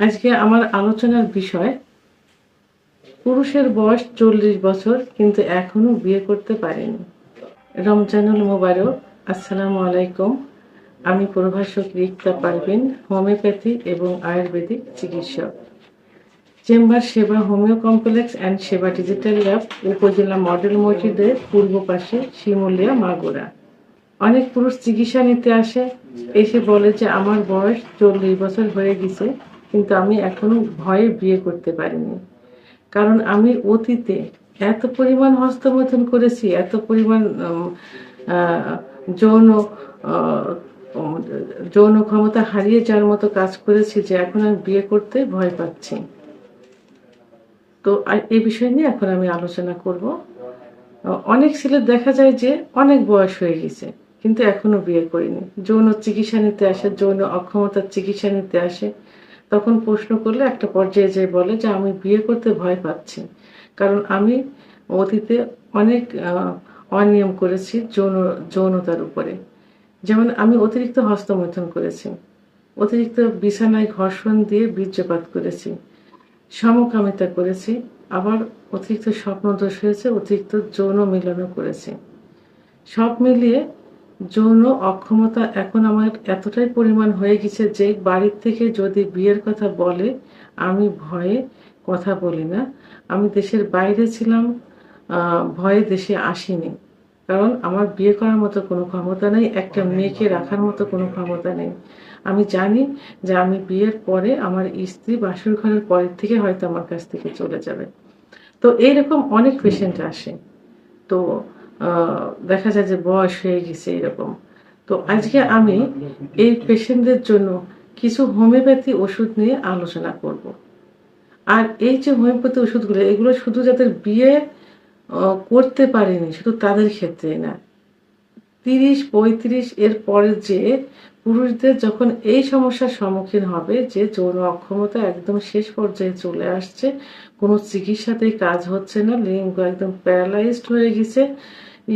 আজকে আমার আলোচনার বিষয় পুরুষের বয়স 40 বছর কিন্তু এখনো বিয়ে করতে পারেনি। রমজানুল মোবারক। আসসালামু আলাইকুম। আমি প্রভাষক রিক্তা পারভিন, হোমিওপ্যাথি এবং আয়ুর্বেদিক চিকিৎসক। চেম্বার সেবা হোমিও কমপ্লেক্স অ্যান্ড সেবা ডিজিটাল ল্যাব, উপজেলা মডেল মসজিদের পূর্ব পাশে, শিমুলিয়া, মাগুরা। অনেক পুরুষ চিকিৎসা নিতে আসে, এসে বলে যে আমার বয়স 40 বছর হয়ে গেছে কিন্তু আমি এখনো ভয়ে বিয়ে করতে পারিনি। কারণ আমি অতীতে এত পরিমাণ হস্তমৈথুন করেছি, এত পরিমাণ যৌন যৌন ক্ষমতা হারিয়ে যাওয়ার মতো কাজ করেছি যে এখন আমি বিয়ে করতে ভয় পাচ্ছি। তো এই বিষয় নিয়ে এখন আমি আলোচনা করব। অনেক ছেলে দেখা যায় যে অনেক বয়স হয়ে গেছে কিন্তু এখনো বিয়ে করেনি, যৌন চিকিৎসা নিতে আসে, যৌন অক্ষমতার চিকিৎসা নিতে আসে। তখন প্রশ্ন করলে একটা পর্যায়ে যেয়ে বলে যে আমি বিয়ে করতে ভয় পাচ্ছি, কারণ আমি অতীতে অনেক অনিয়ম করেছি যৌনতার উপরে। যেমন আমি অতিরিক্ত হস্তমৈথুন করেছি, অতিরিক্ত বিছানায় ঘর্ষণ দিয়ে বীর্যপাত করেছি, সমকামিতা করেছি, আবার অতিরিক্ত স্বপ্নদোষ হয়েছে, অতিরিক্ত যৌন মিলনও করেছি। সব মিলিয়ে যৌন অক্ষমতা এখন আমার এতটাই পরিমাণ হয়ে গেছে যে বাড়ির থেকে যদি বিয়ের কথা বলে আমি ভয়ে কথা বলি না। আমি দেশের বাইরে ছিলাম, ভয়ে দেশে আসিনি, কারণ আমার বিয়ে করার মতো কোনো ক্ষমতা নেই, একটা মেয়েকে রাখার মতো কোনো ক্ষমতা নেই। আমি জানি যে আমি বিয়ের পরে আমার স্ত্রী বাসর ঘরের পরের থেকে হয়তো আমার কাছ থেকে চলে যাবে। তো এইরকম অনেক পেশেন্ট আসে। তো দেখা যায় যে বয়স হয়ে গেছে এরকম। তো আজকে আমি এই পেশেন্টদের জন্য কিছু হোমিওপ্যাথি ওষুধ নিয়ে আলোচনা করব। আর এই যে হোমিওপ্যাথি ওষুধগুলো, এগুলো শুধু যাদের বিয়ে করতে পারেনি শুধু তাদের ক্ষেত্রে না, 30-35 এর পরে যে পুরুষদের যখন এই সমস্যার সম্মুখীন হবে যে যৌন অক্ষমতা একদম শেষ পর্যায়ে চলে আসছে, কোনো চিকিৎসাতেই কাজ হচ্ছে না, লিঙ্গ একদম প্যারালাইজড হয়ে গেছে,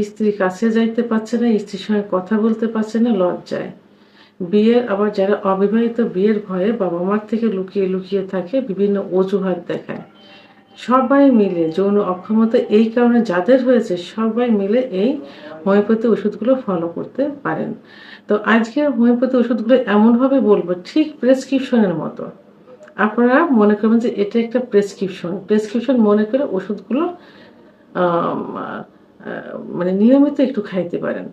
স্ত্রীর কাছে যাইতে পারছে না, স্ত্রীর সঙ্গে কথা বলতে পারছে না লজ্জায়, বিয়ের আবার যারা অবিবাহিত বিয়ের ভয়ে বাবা মার থেকে লুকিয়ে লুকিয়ে থাকে, বিভিন্ন অজুহাত দেখায়। সবাই মিলে যৌন অক্ষমতা এই কারণে যাদের হয়েছে সবাই মিলে এই হোমিওপ্যাথি ওষুধগুলো ফলো করতে পারেন। তো আজকের হোমিওপ্যাথি ওষুধগুলো এমনভাবে বলবো ঠিক প্রেসক্রিপশনের মতো। আপনারা মনে করবেন যে এটা একটা প্রেসক্রিপশন মনে করে ওষুধগুলো মানে নিয়মিত একটু খাইতে পারেন।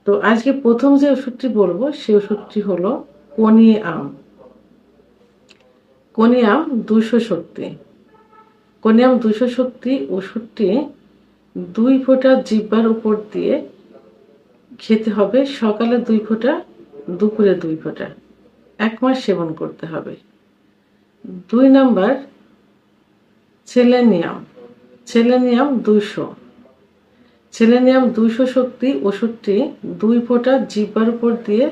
তো আজকে প্রথম যে ওষুধটি বলবো সেই ওষুধটি হলো কোনিয়াম। কোনিয়াম 200 শক্তি। কোনিয়াম 200 শক্তি ওষুধটি 2 ফোঁটা জিহ্বার উপর দিয়ে খেতে হবে, সকালে 2 ফোঁটা, দুপুরে 2 ফোঁটা, 1 মাস সেবন করতে হবে। 2 নাম্বার সেলেনিয়াম। সেলেনিয়াম 200। সেলেনিয়াম 200 শক্তি ওষুধটি 2 ফোঁটা জিহ্বার উপর দিয়ে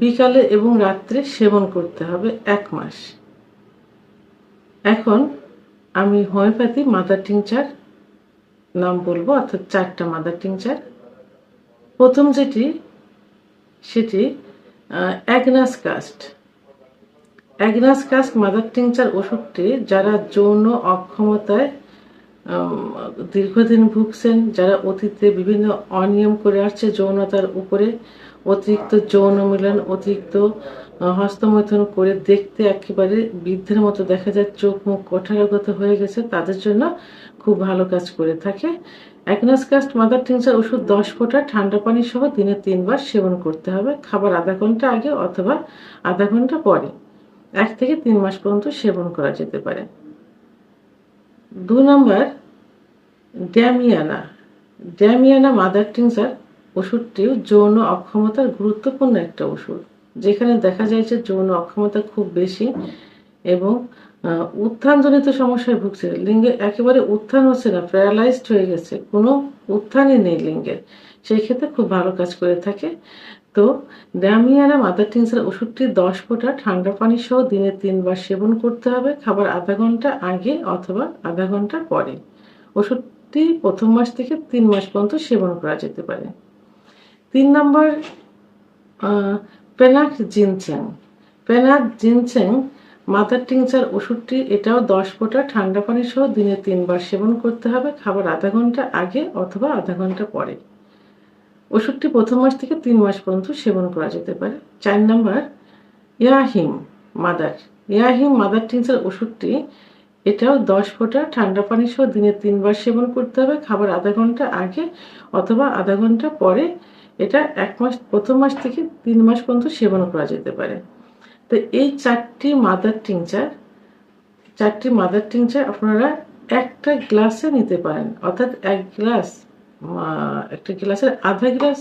বিকালে এবং রাত্রে সেবন করতে হবে 1 মাস। এখন আমি হোমিওপ্যাথি মাদার টিংচার নাম বলবো, অর্থাৎ 4টা মাদার টিংচার। প্রথম যেটি সেটি agnus castus. Agnus castus mother tincture ওষুধটি যারা যৌন অক্ষমতায় দীর্ঘদিন ভুগছেন, যারা অতীতে বিভিন্ন অনিয়ম করে আসছে যৌনতার উপরে, অতিরিক্ত যৌন মিলন, অতিরিক্ত হস্তমৈথুন করে দেখতে একেবারে বৃদ্ধের মতো দেখা যায়, চোখ মুখ কঠারগত হয়ে গেছে, তাদের জন্য খুব ভালো কাজ করে থাকে। অ্যাগনাস কাস্ট মাদার টিংচার ওষুধ 10 ফোঁটা ঠান্ডা পানি সহ দিনে 3 বার সেবন করতে হবে, খাবার আধা ঘন্টা আগে অথবা আধা ঘন্টা পরে। 1 থেকে 3 মাস পর্যন্ত সেবন করা যেতে পারে। 2 number damiana. Damiana mother tincture ওষুধটিও যৌন অক্ষমতার গুরুত্বপূর্ণ একটা ওষুধ, যেখানে দেখা যায় যে যৌন অক্ষমতা খুব বেশি এবং উত্থানজনিত সমস্যায় ভুগছে, লিঙ্গে একেবারে উত্থান হচ্ছে না, প্যারালাইজড হয়ে গেছে, কোনো উত্থানই নেই লিঙ্গের, সেই ক্ষেত্রে খুব ভালো কাজ করে থাকে। তো ড্যামিয়ানা মাদার টিংচার ওষুধটি 10 ফোঁটা ঠান্ডা পানি সহ দিনে 3 বার সেবন করতে হবে, খাবার আধা ঘন্টা আগে অথবা আধা ঘন্টা পরে। ওষুধটি প্রথম মাস থেকে 3 মাস পর্যন্ত সেবন করা যেতে পারে। 3 নম্বর পেনাক জিনসেং। পেনাক জিনসেং মাদার টিংচার ওষুধটি এটাও 10 ফোঁটা ঠান্ডা পানি সহ দিনে 3 বার সেবন করতে হবে, খাবার আধা ঘন্টা আগে অথবা আধা ঘন্টা পরে। ওষুধটি প্রথম মাস থেকে 3 মাস পর্যন্ত সেবন করা যেতে পারে। 4 নাম্বার, ইয়াহিম মাদার। ইয়াহিম মাদার টিংচার ওষুধটি এটাও 10 ফোঁটা ঠান্ডা পানি সহ দিনে 3 বার সেবন করতে হবে, খাবার আধা ঘন্টা আগে অথবা আধা ঘন্টা পরে। এটা প্রথম মাস থেকে 3 মাস পর্যন্ত সেবন করা যেতে পারে। তো এই চারটি মাদার টিংচার আপনারা একটা গ্লাসে নিতে পারেন, অর্থাৎ একটা গ্লাসের আধা গ্লাস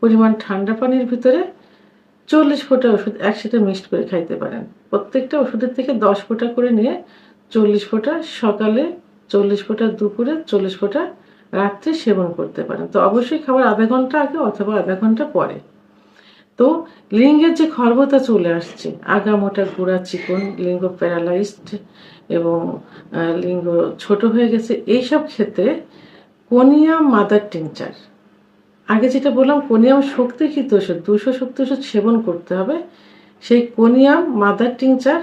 পরিমাণ ঠান্ডা পানির ভিতরে 40 ফোঁটা ওষুধ একসাথে মিক্সড করে খাইতে পারেন। প্রত্যেকটা ওষুধের থেকে 10 ফোঁটা করে নিয়ে 40 ফোঁটা সকালে, 40 ফোঁটা দুপুরে, 40 ফোঁটা রাত্রে সেবন করতে পারেন। তো অবশ্যই খাবার আধা ঘন্টা আগে অথবা আধা ঘন্টা পরে। তো লিঙ্গের যে খর্বতা চলে আসছে, আগা মোটা গোড়া চিকন, লিঙ্গ প্যারালাইজড এবং লিঙ্গ ছোট হয়ে গেছে, এইসব ক্ষেত্রে কোনিয়াম মাদার টিংচার, আগে যেটা বললাম কোনিয়াম শক্তিকৃত ওষুধ, 200 শক্তি ওষুধ সেবন করতে হবে, সেই কোনিয়াম মাদার টিংচার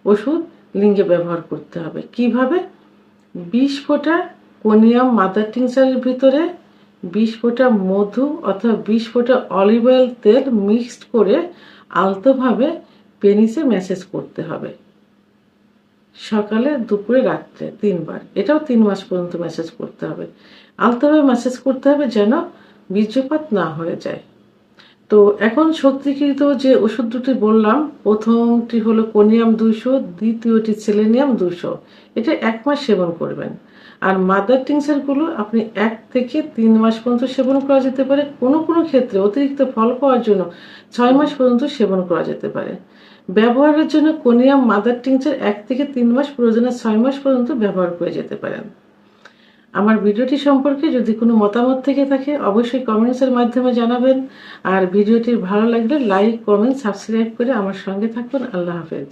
ওষুধ লিঙ্গে ব্যবহার করতে হবে। কিভাবে? 20 ফোঁটা কোনিয়াম মাদার টিংচারের ভিতরে 20 ফোঁটা মধু অথবা 20 ফোঁটা অলিভ অয়েল তেল মিক্সড করে আলতোভাবে পেনিসে ম্যাসেজ করতে হবে, সকালে, দুপুরে, রাত্রে 3 বার। এটাও 3 মাস পর্যন্ত ম্যাসেজ করতে হবে। আলতোভাবে ম্যাসেজ করতে হবে যেন বীর্যপাত না হয়ে যায়। তো এখন শক্তিকৃত যে ওষুধ দুটি বললাম, প্রথমটি হলো কোনিয়াম 200, দ্বিতীয়টি সেলেনিয়াম 200। এটা 1 মাস সেবন করবেন। আর মাদার টিংচারগুলো আপনি 1 থেকে 3 মাস পর্যন্ত সেবন করা যেতে পারে। কোনো কোনো ক্ষেত্রে অতিরিক্ত ফল পাওয়ার জন্য 6 মাস পর্যন্ত সেবন করা যেতে পারে। ব্যবহারের জন্য কোনিয়াম মাদার টিংচার 1 থেকে 3 মাস, প্রয়োজনে 6 মাস পর্যন্ত ব্যবহার করে যেতে পারেন। আমার ভিডিওটি সম্পর্কে যদি কোনো মতামত থেকে থাকে অবশ্যই কমেন্টসের মাধ্যমে জানাবেন। আর ভিডিওটি ভালো লাগলে লাইক, কমেন্ট, সাবস্ক্রাইব করে আমার সঙ্গে থাকুন। আল্লাহ হাফেজ।